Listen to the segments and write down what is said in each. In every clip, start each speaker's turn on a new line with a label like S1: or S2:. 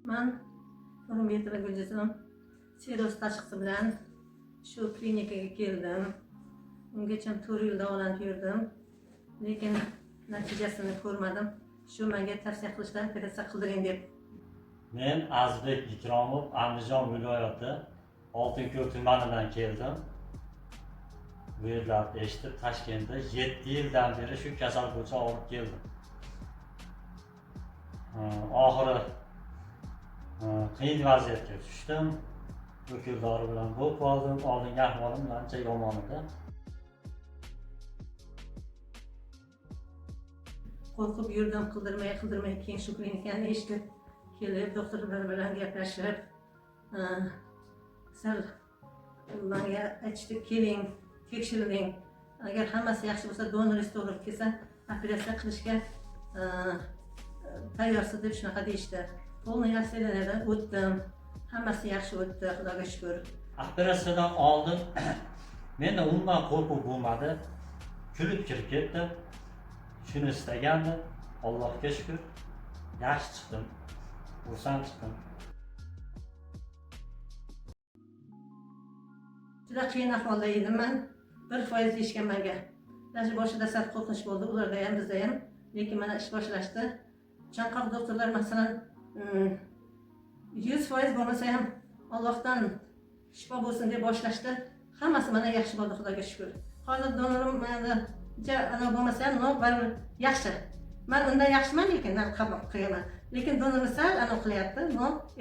S1: Man Nurmetova Guljisim siroz tashxisi bilan shu klinikaga keldim. Ungacha 4 yil davolanib yurdim, lekin natijasini ko'rmadim. Shu menga tavsiya qilishdan operatsiya qildiring deb.
S2: Men Azizbek Ikromov, Andijon viloyati Oltinko'l tumanidan keldim. Bu yerlarni eshitib, Toshkentda 7 yildan beri shu kasal bo'yicha olib keldim. Oxiri qiyin vaziyatga tushdim. O'kil dori bilan bo'lib qoldim. Oldingi ahvolim ancha yomon edi.
S1: Qo'rqib yurdim, qildirmay keyin shu klinikani eshitib kelib, doktorlar bilan gaplashib, sal menga aytishdi, keling, tekshiring. Agar hammasi yaxshi bo'lsa, donorist to'g'ri kelsa, operatsiya qilishga tayyorsiz deb shunaqa deyishdi. Polniy obsedyanadan o'tdim. Hammasi yaxshi o'tdi, Xudoga shukr.
S2: Operatsiyadan oldin menda umuman qo'rquv bo'lmadi. Kulib kirib ketdim. Shuni istagandim. Allohga shukr. Yaxshi chiqdim. Xursand chiqdim.
S1: Juda qiyin ahvolda edim men. 1% deyishgan menga. Даже boshida sal qo'rqinch bo'ldi, ularda ham, bizda ham. Lekin mana ish boshlashdi. Chanqoq doktorlar masalan 100% bo'lmasa ham Allohdan shifo bo'lsin deb boshlashdi. Hammasi mana yaxshi bo'ldi, Xudoga shukr. Hozir donorim ana bo'lmasa ham baribir yaxshi. Men undan yaxshiman, lekin qabul qilmayman. Lekin donorimiz sal ana qilyapti,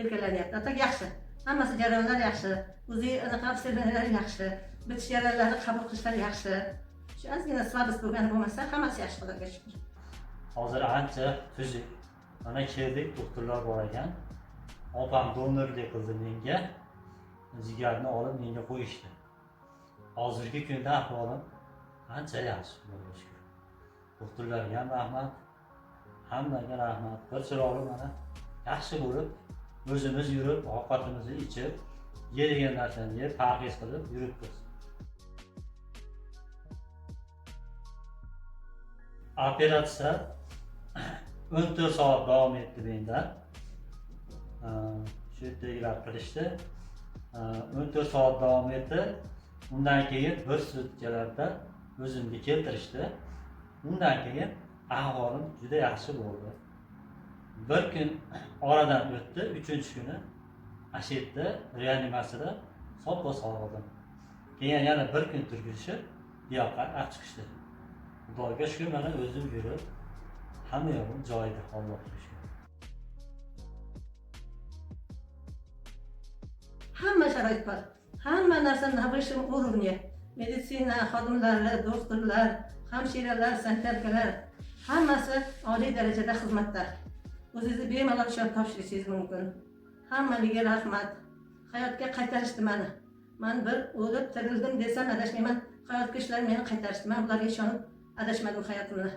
S1: erkalanyapti. Atak yaxshi. Hammasi jarayonlar yaxshi. O'zi anaqa obsedyanalar yaxshi. Bitish jarayonlarini qabul qilishlar yaxshi. Shu ozgina slabost bo'lgani bo'lmasa, hammasi yaxshi, Xudoga shukr.
S2: Hozir ancha tuzuk. Mana keldik, doktorlar bor ekan. Opam donorlik qildi menga. Jigarni olib menga qo'yishdi. Hozirgi kunda ahvolim ancha yaxshi, Xudoga shukr. Doktorlarga ham rahmat, hammaga rahmat. Bir chiroyli mana yaxshi bo'lib, o'zimiz yurib, ovqatimizni ichib, yeydigan narsani yeb, parhez qilib yuribmiz. Operatsiya 14 soat davom etdi menda. Shu yerdagilar qilishdi. 14 soat davom etdi. Undan keyin bir sutkalarda o'zimni keltirishdi. Undan keyin ahvolim juda yaxshi bo'ldi. Bir kun oradan o'tdi, 3-kuni shu yerda reanimatsiyada soppa sog'dim. Keyin yana bir kun turgizishib, bu yoqqa olib chiqishdi. Xudoga shukr, mana o'zim yurib, hamma yo'lim joyida, Allohga shukr.
S1: Hamma sharoit bor. Hamma narsa navishim urovni. Meditsina xodimlari, doktorlar, hamshiralar, sanitarkalar hammasi oliy darajada xizmatda. O'zingizni bemalol ishonib topshirishingiz mumkin. Hammaliga rahmat. Hayotga qaytarishdi meni. Men bir o'lib tirildim desam adashmayman. Hayotga ishlar meni qaytarishdi. Men ularga ishonib adashmadim hayotimda.